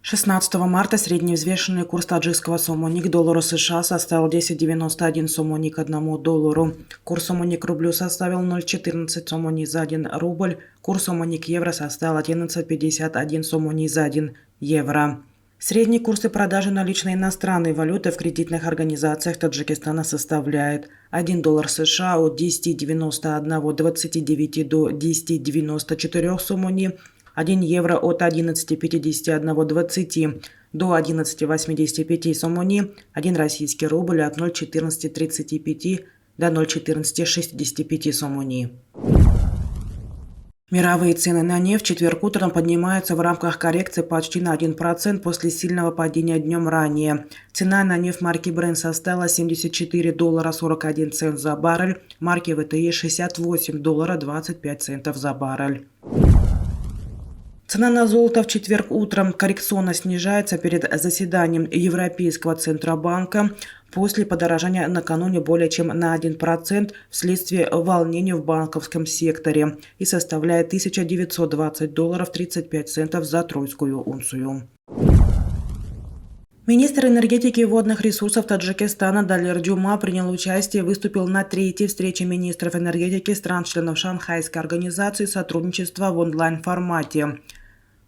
16 марта средний взвешенный курс таджикского сомони к доллару США составил 10,91 сомони к $1. Курс сомони к рублю составил 0,14 сомони за 1 рубль. Курс сомони к евро составил 11,51 сомони за 1 евро. Средние курсы продажи наличной иностранной валюты в кредитных организациях Таджикистана составляет 1 доллар США от 10,91-29 до 10,94 сомони, 1 евро от 11,51-20 до 11,85 сомони, 1 российский рубль от 0,1435 до 0,1465 сомони. Мировые цены на нефть в четверг утром поднимаются в рамках коррекции почти на 1% после сильного падения днем ранее. Цена на нефть марки Brent составила $74.41 за баррель, марки ВТИ $68.25 за баррель. Цена на золото в четверг утром коррекционно снижается перед заседанием Европейского Центробанка после подорожания накануне более чем на 1% вследствие волнений в банковском секторе и составляет $1920.35 за тройскую унцию. Министр энергетики и водных ресурсов Таджикистана Далер Дюма принял участие и выступил на третьей встрече министров энергетики стран-членов Шанхайской организации сотрудничества в онлайн-формате.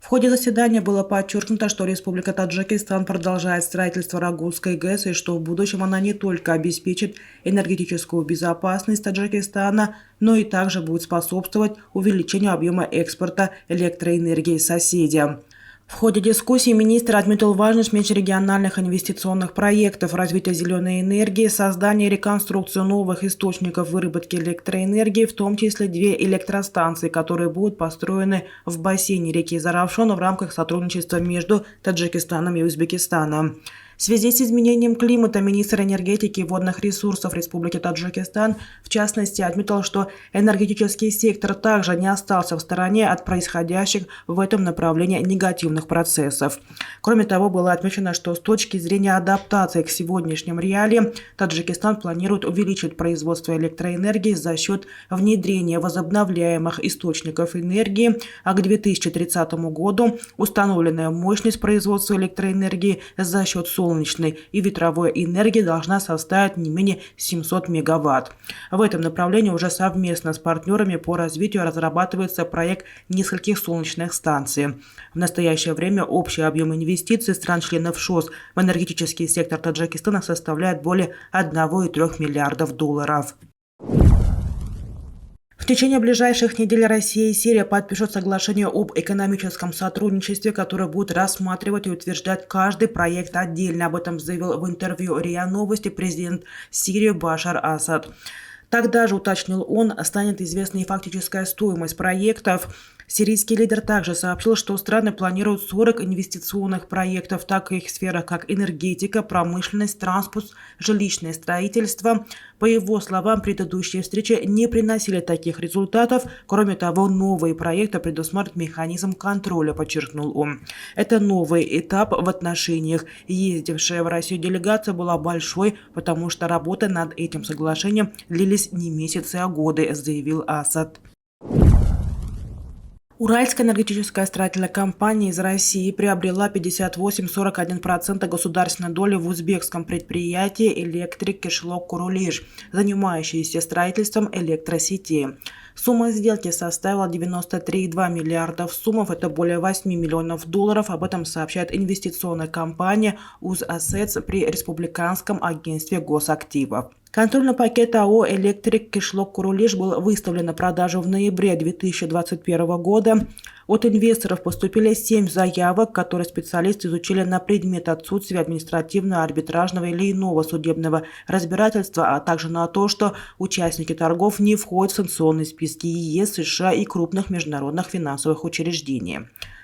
В ходе заседания было подчеркнуто, что Республика Таджикистан продолжает строительство Рагузской ГЭС и что в будущем она не только обеспечит энергетическую безопасность Таджикистана, но и также будет способствовать увеличению объема экспорта электроэнергии соседям. В ходе дискуссии министр отметил важность межрегиональных инвестиционных проектов, развития зеленой энергии, создания и реконструкцию новых источников выработки электроэнергии, в том числе 2 электростанции, которые будут построены в бассейне реки Заравшон в рамках сотрудничества между Таджикистаном и Узбекистаном. В связи с изменением климата министр энергетики и водных ресурсов Республики Таджикистан в частности отметил, что энергетический сектор также не остался в стороне от происходящих в этом направлении негативных процессов. Кроме того, было отмечено, что с точки зрения адаптации к сегодняшним реалиям Таджикистан планирует увеличить производство электроэнергии за счет внедрения возобновляемых источников энергии, а к 2030 году установленная мощность производства электроэнергии за счет солнечной и ветровой энергии должна составить не менее 700 мегаватт. В этом направлении уже совместно с партнерами по развитию разрабатывается проект нескольких солнечных станций. В настоящее время общий объем инвестиций стран-членов ШОС в энергетический сектор Таджикистана составляет более 1,3 миллиардов долларов. В течение ближайших недель Россия и Сирия подпишут соглашение об экономическом сотрудничестве, которое будет рассматривать и утверждать каждый проект отдельно. Об этом заявил в интервью РИА Новости президент Сирии Башар Асад. Тогда же, уточнил он, станет известна и фактическая стоимость проектов. Сирийский лидер также сообщил, что страны планируют 40 инвестиционных проектов в таких сферах, как энергетика, промышленность, транспорт, жилищное строительство. По его словам, предыдущие встречи не приносили таких результатов. Кроме того, новые проекты предусматривают механизм контроля, подчеркнул он. Это новый этап в отношениях. Ездившая в Россию делегация была большой, потому что работы над этим соглашением длились не месяцы, а годы, заявил Асад. Уральская энергетическая строительная компания из России приобрела 58,41% государственной доли в узбекском предприятии «Электрик Кишлок Курулиш», занимающееся строительством электросетей. Сумма сделки составила 93,2 миллиардов сумм, это более 8 миллионов долларов. Об этом сообщает инвестиционная компания «Узассетс» при Республиканском агентстве госактивов. Контрольный пакет АО «Электрик Кишлок Курулиш» был выставлен на продажу в ноябре 2021 года. От инвесторов поступили 7 заявок, которые специалисты изучили на предмет отсутствия административного, арбитражного или иного судебного разбирательства, а также на то, что участники торгов не входят в санкционные списки ЕС, США и крупных международных финансовых учреждений.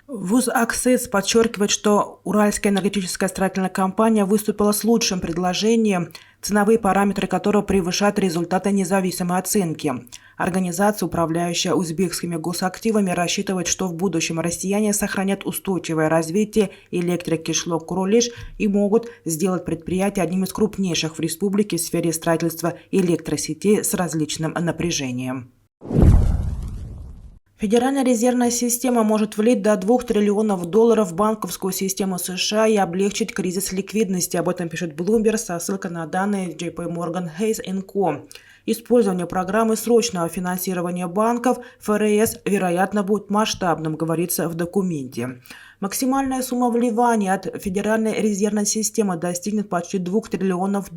ВУЗ-Аксесс подчеркивает, что Уральская энергетическая строительная компания выступила с лучшим предложением, ценовые параметры которого превышают результаты независимой оценки. Организация, управляющая узбекскими госактивами, рассчитывает, что в будущем россияне сохранят устойчивое развитие «Электрик Кишлок Курулиш» и могут сделать предприятие одним из крупнейших в республике в сфере строительства электросетей с различным напряжением. Федеральная резервная система может влить до $2 триллионов в банковскую систему США и облегчить кризис ликвидности. Об этом пишет Bloomberg со ссылкой на данные JP Morgan Chase & Co. Использование программы срочного финансирования банков ФРС, вероятно, будет масштабным, говорится в документе. Максимальная сумма вливания от Федеральной резервной системы достигнет почти $2 триллионов.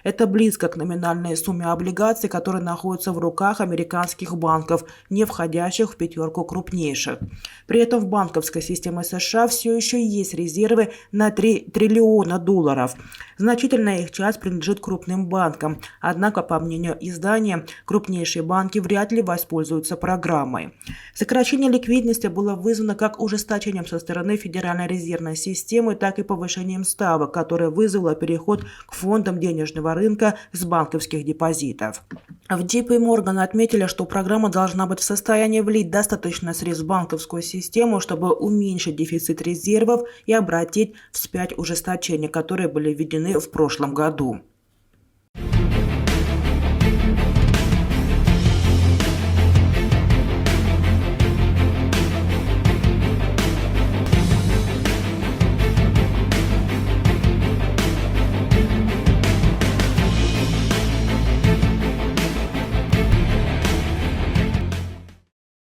Это близко к номинальной сумме облигаций, которые находятся в руках американских банков, не входящих в пятерку крупнейших. При этом в банковской системе США все еще есть резервы на $3 триллиона. Значительная их часть принадлежит крупным банкам. Однако, по мнению издания, крупнейшие банки вряд ли воспользуются программой. Сокращение ликвидности было вызвано как ужесточением со стороны Федеральной резервной системы, так и повышением ставок, которое вызвало переход к фондам денежного рынка с банковских депозитов. В JP Morgan отметили, что программа должна быть в состоянии влить достаточно средств в банковскую систему, чтобы уменьшить дефицит резервов и обратить вспять ужесточения, которые были введены в прошлом году.